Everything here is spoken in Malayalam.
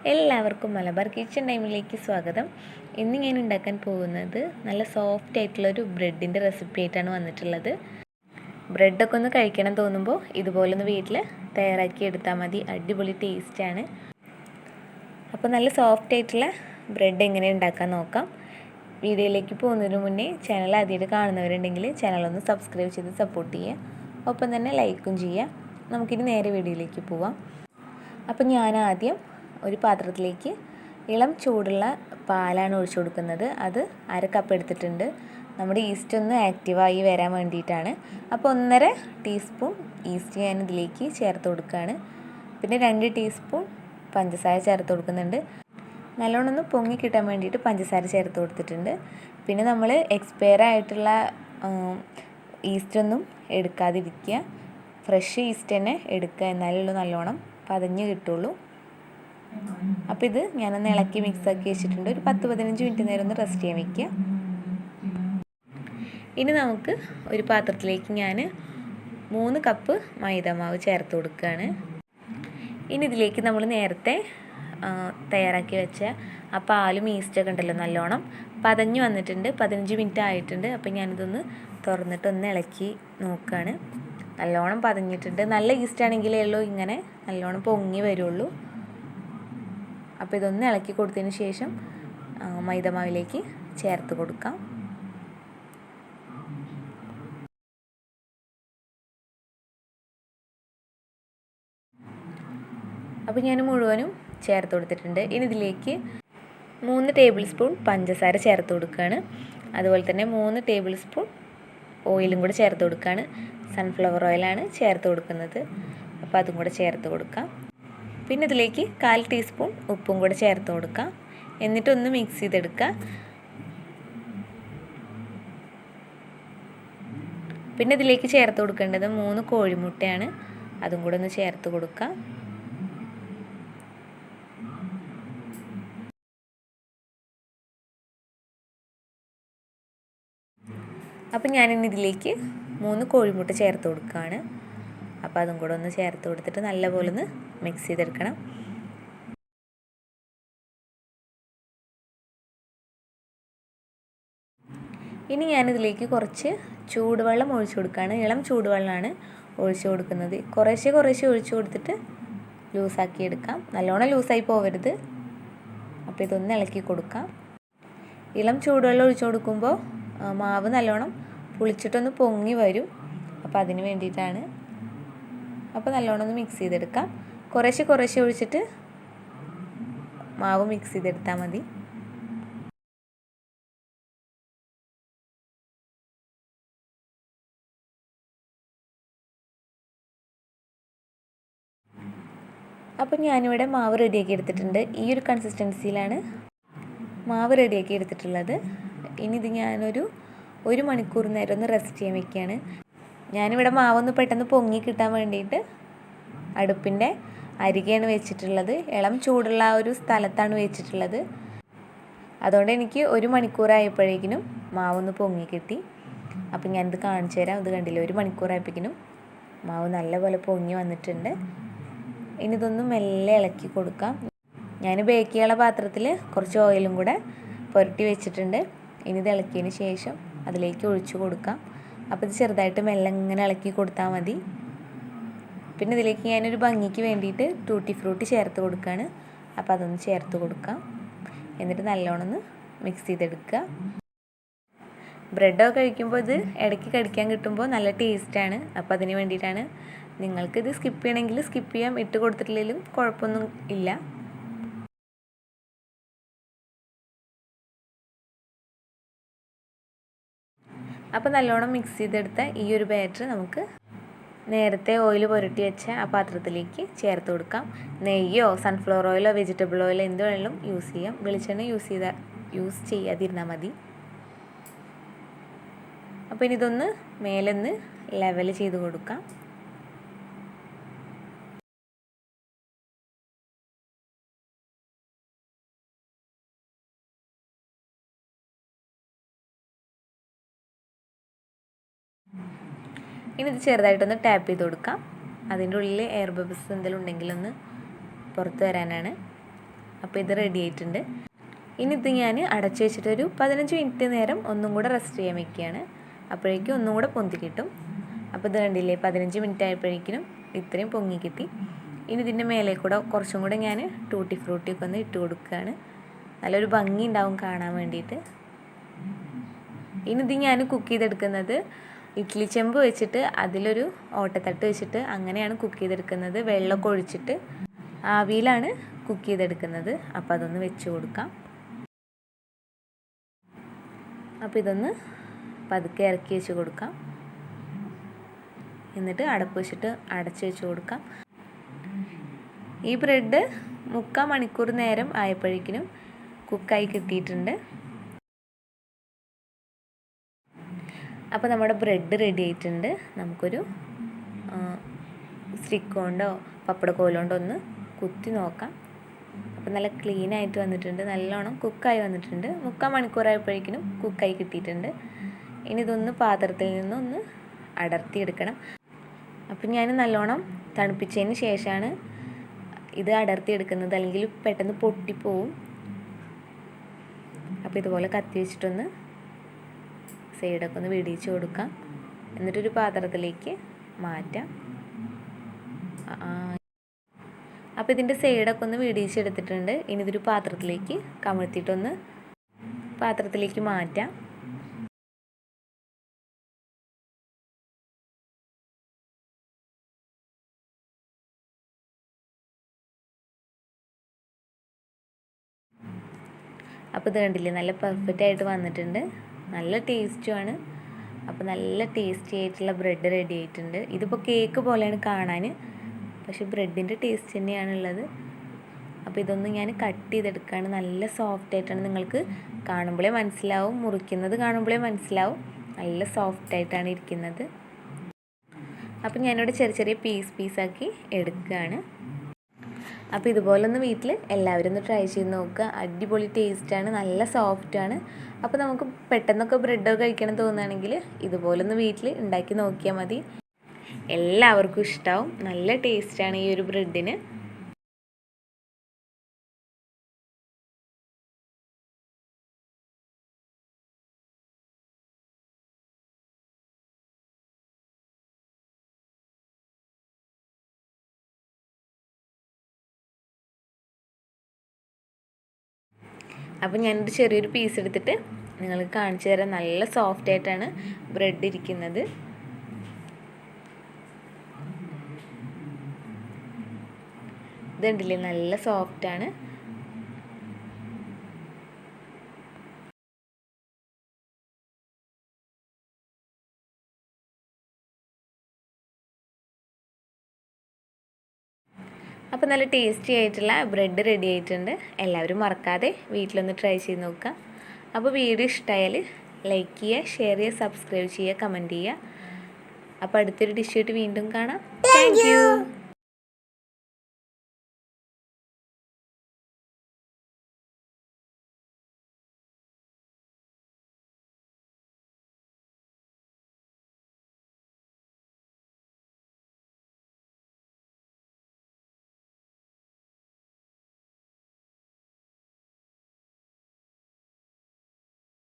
എല്ലാവർക്കും മലബാർ കിച്ചൺ ടൈമിലേക്ക് സ്വാഗതം. ഇന്ന് ഞാൻ ഉണ്ടാക്കാൻ പോകുന്നത് നല്ല സോഫ്റ്റ് ആയിട്ടുള്ളൊരു ബ്രെഡിൻ്റെ റെസിപ്പി ആയിട്ടാണ് വന്നിട്ടുള്ളത്. ബ്രെഡൊക്കെ ഒന്ന് കഴിക്കണം തോന്നുമ്പോൾ ഇതുപോലൊന്ന് വീട്ടിൽ തയ്യാറാക്കി എടുത്താൽ മതി. അടിപൊളി ടേസ്റ്റാണ്. അപ്പോൾ നല്ല സോഫ്റ്റ് ആയിട്ടുള്ള ബ്രെഡ് എങ്ങനെ ഉണ്ടാക്കാൻ നോക്കാം. വീഡിയോയിലേക്ക് പോകുന്നതിന് മുന്നേ ചാനൽ ആദ്യമായിട്ട് കാണുന്നവരുണ്ടെങ്കിൽ ചാനലൊന്ന് സബ്സ്ക്രൈബ് ചെയ്ത് സപ്പോർട്ട് ചെയ്യുക. ഒപ്പം തന്നെ ലൈക്കും ചെയ്യുക. നമുക്കിനി നേരെ വീഡിയോയിലേക്ക് പോവാം. അപ്പോൾ ഞാൻ ആദ്യം ഒരു പാത്രത്തിലേക്ക് ഇളം ചൂടുള്ള പാലാണ് ഒഴിച്ചു കൊടുക്കുന്നത്. അത് 1/2 കപ്പ് എടുത്തിട്ടുണ്ട്. നമ്മുടെ ഈസ്റ്റ് ഒന്ന് ആക്റ്റീവായി വരാൻ വേണ്ടിയിട്ടാണ്. അപ്പോൾ 1.5 ടീസ്പൂൺ ഈസ്റ്റ് ഞാൻ ഇതിലേക്ക് ചേർത്ത് കൊടുക്കുകയാണ്. പിന്നെ 2 ടീസ്പൂൺ പഞ്ചസാര ചേർത്ത് കൊടുക്കുന്നുണ്ട്. നല്ലോണം ഒന്ന് പൊങ്ങി കിട്ടാൻ വേണ്ടിയിട്ട് പഞ്ചസാര ചേർത്ത് കൊടുത്തിട്ടുണ്ട്. പിന്നെ നമ്മൾ എക്സ്പയർ ആയിട്ടുള്ള ഈസ്റ്റൊന്നും എടുക്കാതിരിക്കുക. ഫ്രഷ് ഈസ്റ്റ് തന്നെ എടുക്കുക, എന്നാലുള്ളൂ നല്ലോണം പതഞ്ഞ് കിട്ടുള്ളൂ. അപ്പോൾ ഇത് ഞാനൊന്ന് ഇളക്കി മിക്സാക്കി വെച്ചിട്ടുണ്ട്. ഒരു 10-15 മിനിറ്റ് നേരം ഒന്ന് റെസ്റ്റ് ചെയ്യാൻ വയ്ക്കുക. ഇനി നമുക്ക് ഒരു പാത്രത്തിലേക്ക് ഞാൻ 3 കപ്പ് മൈദമാവ് ചേർത്ത് കൊടുക്കുകയാണ്. ഇനി ഇതിലേക്ക് നമ്മൾ നേരത്തെ തയ്യാറാക്കി വെച്ച ആ പാലും ഈസ്റ്റൊക്കെ ഉണ്ടല്ലോ, നല്ലോണം പതഞ്ഞ് വന്നിട്ടുണ്ട്. 15 മിനിറ്റ് ആയിട്ടുണ്ട്. അപ്പോൾ ഞാനിതൊന്ന് തുറന്നിട്ടൊന്ന് ഇളക്കി നോക്കുകയാണ്. നല്ലോണം പതഞ്ഞിട്ടുണ്ട്. നല്ല ഈസ്റ്റ് ആണെങ്കിലേ ഉള്ളൂ ഇങ്ങനെ നല്ലോണം പൊങ്ങി വരുള്ളൂ. അപ്പോൾ ഇതൊന്ന് ഇളക്കി കൊടുത്തതിന് ശേഷം മൈദമാവിലേക്ക് ചേർത്ത് കൊടുക്കാം. അപ്പോൾ ഞാൻ മുഴുവനും ചേർത്ത് കൊടുത്തിട്ടുണ്ട്. ഇനി ഇതിലേക്ക് 3 ടേബിൾ സ്പൂൺ പഞ്ചസാര ചേർത്ത് കൊടുക്കുകയാണ്. അതുപോലെ തന്നെ 3 ടേബിൾ സ്പൂൺ ഓയിലും കൂടെ ചേർത്ത് കൊടുക്കുകയാണ്. സൺഫ്ലവർ ഓയിലാണ് ചേർത്ത് കൊടുക്കുന്നത്. അപ്പോൾ അതും കൂടെ ചേർത്ത് കൊടുക്കാം. പിന്നെ ഇതിലേക്ക് 1/4 ടീസ്പൂൺ ഉപ്പും കൂടെ ചേർത്ത് കൊടുക്കാം. എന്നിട്ടൊന്ന് മിക്സ് ചെയ്തെടുക്കുക. പിന്നെ ഇതിലേക്ക് ചേർത്ത് കൊടുക്കേണ്ടത് 3 കോഴിമുട്ടയാണ്. അതും കൂടെ ഒന്ന് ചേർത്ത് കൊടുക്കാം. അപ്പം ഞാനിന്ന് ഇതിലേക്ക് 3 കോഴിമുട്ട ചേർത്ത് കൊടുക്കുകയാണ്. അപ്പോൾ അതും കൂടെ ഒന്ന് ചേർത്ത് കൊടുത്തിട്ട് നല്ലപോലെ ഒന്ന് മിക്സ് ചെയ്തെടുക്കണം. ഇനി ഞാനിതിലേക്ക് കുറച്ച് ചൂടുവെള്ളം ഒഴിച്ചു കൊടുക്കുകയാണ്. ഇളം ചൂടുവെള്ളമാണ് ഒഴിച്ചു കൊടുക്കുന്നത്. കുറേശ്ശെ ഒഴിച്ചു കൊടുത്തിട്ട് ലൂസാക്കി എടുക്കാം. നല്ലോണം ലൂസായി പോവരുത്. അപ്പോൾ ഇതൊന്ന് ഇളക്കി കൊടുക്കാം. ഇളം ചൂടുവെള്ളം ഒഴിച്ചു കൊടുക്കുമ്പോൾ മാവ് നല്ലോണം പുളിച്ചിട്ടൊന്ന് പൊങ്ങി വരും. അപ്പോൾ അതിന് വേണ്ടിയിട്ടാണ്. അപ്പോൾ നല്ലോണം ഒന്ന് മിക്സ് ചെയ്തെടുക്കാം. കുറേശ്ശെ ഒഴിച്ചിട്ട് മാവ് മിക്സ് ചെയ്തെടുത്താൽ മതി. അപ്പോൾ ഞാനിവിടെ മാവ് റെഡിയാക്കി എടുത്തിട്ടുണ്ട്. ഈ ഒരു കൺസിസ്റ്റൻസിയിലാണ് മാവ് റെഡിയാക്കി എടുത്തിട്ടുള്ളത്. ഇനി ഇത് ഞാനൊരു 1 മണിക്കൂർ നേരം ഒന്ന് റെസ്റ്റ് ചെയ്യാൻ വയ്ക്കുകയാണ്. ഞാനിവിടെ മാവൊന്ന് പെട്ടെന്ന് പൊങ്ങി കിട്ടാൻ വേണ്ടിയിട്ട് അടുപ്പിൻ്റെ അരികെയാണ് വെച്ചിട്ടുള്ളത്. ഇളം ചൂടുള്ള ആ ഒരു സ്ഥലത്താണ് വെച്ചിട്ടുള്ളത്. അതുകൊണ്ട് എനിക്ക് 1 മണിക്കൂറായപ്പോഴേക്കിനും മാവൊന്ന് പൊങ്ങി കിട്ടി. അപ്പം ഞാനിത് കാണിച്ചു തരാം. ഇത് കണ്ടില്ല, 1 മണിക്കൂറായപ്പോഴേക്കിനും മാവ് നല്ലപോലെ പൊങ്ങി വന്നിട്ടുണ്ട്. ഇനി ഇതൊന്ന് മെല്ലെ ഇളക്കി കൊടുക്കാം. ഞാൻ ബേക്ക് ചെയ്യാനുള്ള പാത്രത്തിൽ കുറച്ച് ഓയിലും കൂടെ പുരട്ടി വെച്ചിട്ടുണ്ട്. ഇനി ഇത് ഇളക്കിയതിന് ശേഷം അതിലേക്ക് ഒഴിച്ചു കൊടുക്കാം. അപ്പോൾ ഇത് ചെറുതായിട്ട് മെല്ലെ ഇങ്ങനെ ഇളക്കി കൊടുത്താൽ മതി. പിന്നെ ഇതിലേക്ക് ഞാനൊരു ഭംഗിക്ക് വേണ്ടിയിട്ട് ടൂട്ടി ഫ്രൂട്ടി ചേർത്ത് കൊടുക്കുകയാണ്. അപ്പോൾ അതൊന്ന് ചേർത്ത് കൊടുക്കാം. എന്നിട്ട് നല്ലോണം ഒന്ന് മിക്സ് ചെയ്തെടുക്കുക. ബ്രെഡൊക്കെ കഴിക്കുമ്പോൾ ഇത് ഇടയ്ക്ക് കടിക്കാൻ കിട്ടുമ്പോൾ നല്ല ടേസ്റ്റാണ്. അപ്പോൾ അതിന് വേണ്ടിയിട്ടാണ്. നിങ്ങൾക്കിത് സ്കിപ്പ് ചെയ്യണമെങ്കിൽ സ്കിപ്പ് ചെയ്യാം. ഇട്ട് കൊടുത്തിട്ടില്ലെങ്കിലും കുഴപ്പമൊന്നും ഇല്ല. അപ്പോൾ നല്ലോണം മിക്സ് ചെയ്തെടുത്ത ഈ ഒരു ബാറ്റർ നമുക്ക് നേരത്തെ ഓയിൽ പുരട്ടി വെച്ച ആ പാത്രത്തിലേക്ക് ചേർത്ത് കൊടുക്കാം. നെയ്യോ സൺഫ്ലവർ ഓയിലോ വെജിറ്റബിൾ ഓയിലോ എന്ത് വേണമെങ്കിലും യൂസ് ചെയ്യാം. വെളിച്ചെണ്ണ യൂസ് ചെയ്യാതിരുന്നാൽ മതി. അപ്പോൾ ഇനി ഇതൊന്ന് മേലൊന്ന് ലെവൽ ചെയ്ത് കൊടുക്കാം. ഇനി ഇത് ചെറുതായിട്ടൊന്ന് ടാപ്പ് ചെയ്ത് കൊടുക്കാം. അതിൻ്റെ ഉള്ളിൽ എയർ ബബിൾസ് എന്തെങ്കിലും ഉണ്ടെങ്കിലൊന്ന് പുറത്ത് വരാനാണ്. അപ്പോൾ ഇത് റെഡി ആയിട്ടുണ്ട്. ഇനി ഇത് ഞാൻ അടച്ചു വെച്ചിട്ടൊരു 15 മിനിറ്റ് നേരം ഒന്നും കൂടെ റെസ്റ്റ് ചെയ്യാൻ വെക്കുകയാണ്. അപ്പോഴേക്കും ഒന്നും കൂടെ പൊന്തി കിട്ടും. അപ്പോൾ ഇത് കണ്ടില്ലേ, 15 മിനിറ്റ് ആയപ്പോഴേക്കും ഇത്രയും പൊങ്ങി കിട്ടി. ഇനി ഇതിൻ്റെ മേലെ കൂടെ കുറച്ചും കൂടെ ഞാൻ ടൂട്ടി ഫ്രൂട്ടിയൊക്കെ ഒന്ന് ഇട്ട് കൊടുക്കുകയാണ്. നല്ലൊരു ഭംഗി ഉണ്ടാവും കാണാൻ വേണ്ടിയിട്ട്. ഇനി ഇത് ഞാൻ കുക്ക് ചെയ്തെടുക്കുന്നത് ഇഡ്ഡലി ചെമ്പ് വെച്ചിട്ട് അതിലൊരു ഓട്ടത്തട്ട് വെച്ചിട്ട് അങ്ങനെയാണ് കുക്ക് ചെയ്തെടുക്കുന്നത്. വെള്ളമൊക്കെ ഒഴിച്ചിട്ട് ആവിയിലാണ് കുക്ക് ചെയ്തെടുക്കുന്നത്. അപ്പോൾ അതൊന്ന് വെച്ച് കൊടുക്കാം. അപ്പോൾ ഇതൊന്ന് പതുക്കെ ഇറക്കി വെച്ച് കൊടുക്കാം. എന്നിട്ട് അടപ്പ് വെച്ചിട്ട് അടച്ച് വെച്ച് കൊടുക്കാം. ഈ ബ്രെഡ് 3/4 മണിക്കൂർ നേരം ആയപ്പോഴേക്കും കുക്കായി കിട്ടിയിട്ടുണ്ട്. അപ്പോൾ നമ്മുടെ ബ്രെഡ് റെഡി ആയിട്ടുണ്ട്. നമുക്കൊരു സ്റ്റിക്ക് കൊണ്ടോ പപ്പടക്കോലുകൊണ്ടോ ഒന്ന് കുത്തി നോക്കാം. അപ്പോൾ നല്ല ക്ലീൻ ആയിട്ട് വന്നിട്ടുണ്ട്, നല്ലോണം കുക്കായി വന്നിട്ടുണ്ട്. 3/4 മണിക്കൂറായപ്പോഴേക്കും കുക്കായി കിട്ടിയിട്ടുണ്ട്. ഇനി ഇതൊന്ന് പാത്രത്തിൽ നിന്നൊന്ന് അടർത്തിയെടുക്കണം. അപ്പം ഞാൻ നല്ലോണം തണുപ്പിച്ചതിന് ശേഷമാണ് ഇത് അടർത്തിയെടുക്കുന്നത്, അല്ലെങ്കിൽ പെട്ടെന്ന് പൊട്ടിപ്പോവും. അപ്പോൾ ഇതുപോലെ കത്തി വെച്ചിട്ടൊന്ന് സൈഡൊക്കെ ഒന്ന് വെടിയിച്ച് കൊടുക്കാം. എന്നിട്ടൊരു പാത്രത്തിലേക്ക് മാറ്റാം. അപ്പോൾ ഇതിൻ്റെ സൈഡൊക്കെ ഒന്ന് വെടിയിച്ചെടുത്തിട്ടുണ്ട്. ഇനി ഇതൊരു പാത്രത്തിലേക്ക് കമഴ്ത്തിയിട്ടൊന്ന് പാത്രത്തിലേക്ക് മാറ്റാം. അപ്പോൾ ഇത് കണ്ടില്ലേ, നല്ല പെർഫെക്റ്റ് ആയിട്ട് വന്നിട്ടുണ്ട്. നല്ല ടേസ്റ്റുമാണ്. അപ്പോൾ നല്ല ടേസ്റ്റി ആയിട്ടുള്ള ബ്രെഡ് റെഡി ആയിട്ടുണ്ട്. ഇതിപ്പോൾ കേക്ക് പോലെയാണ് കാണാൻ, പക്ഷേ ബ്രെഡിൻ്റെ ടേസ്റ്റ് തന്നെയാണുള്ളത്. അപ്പോൾ ഇതൊന്ന് ഞാൻ കട്ട് ചെയ്തെടുക്കുകയാണ്. നല്ല സോഫ്റ്റ് ആയിട്ടാണ്, നിങ്ങൾക്ക് കാണുമ്പോഴേ മനസ്സിലാവും, മുറിക്കുന്നത് കാണുമ്പോഴേ മനസ്സിലാവും. നല്ല സോഫ്റ്റ് ആയിട്ടാണ് ഇരിക്കുന്നത്. അപ്പോൾ ഞാനിവിടെ ചെറിയ ചെറിയ പീസാക്കി എടുക്കുകയാണ്. അപ്പോൾ ഇതുപോലൊന്ന് വീട്ടിൽ എല്ലാവരും ഒന്ന് ട്രൈ ചെയ്ത് നോക്കുക. അടിപൊളി ടേസ്റ്റാണ്, നല്ല സോഫ്റ്റാണ്. അപ്പോൾ നമുക്ക് പെട്ടെന്നൊക്കെ ബ്രെഡൊക്കെ കഴിക്കണം തോന്നുകയാണെങ്കിൽ ഇതുപോലൊന്ന് വീട്ടിൽ ഉണ്ടാക്കി നോക്കിയാൽ മതി. എല്ലാവർക്കും ഇഷ്ടമാവും. നല്ല ടേസ്റ്റാണ് ഈ ഒരു ബ്രെഡിന്. അപ്പോൾ ഞാനൊരു ചെറിയൊരു പീസ് എടുത്തിട്ട് നിങ്ങൾക്ക് കാണിച്ചു തരാം. നല്ല സോഫ്റ്റ് ആയിട്ടാണ് ബ്രെഡ് ഇരിക്കുന്നത്. ഇതുണ്ടല്ലേ, നല്ല സോഫ്റ്റാണ്. അപ്പോൾ നല്ല ടേസ്റ്റി ആയിട്ടുള്ള ബ്രെഡ് റെഡി ആയിട്ടുണ്ട്. എല്ലാവരും മറക്കാതെ വീട്ടിലൊന്ന് ട്രൈ ചെയ്ത് നോക്കുക. അപ്പോൾ വീഡിയോ ഇഷ്ടമായാൽ ലൈക്ക് ചെയ്യുക, ഷെയർ ചെയ്യുക, സബ്സ്ക്രൈബ് ചെയ്യുക, കമൻറ്റ് ചെയ്യുക. അപ്പോൾ അടുത്തൊരു ഡിഷായിട്ട് വീണ്ടും കാണാം. Thank you.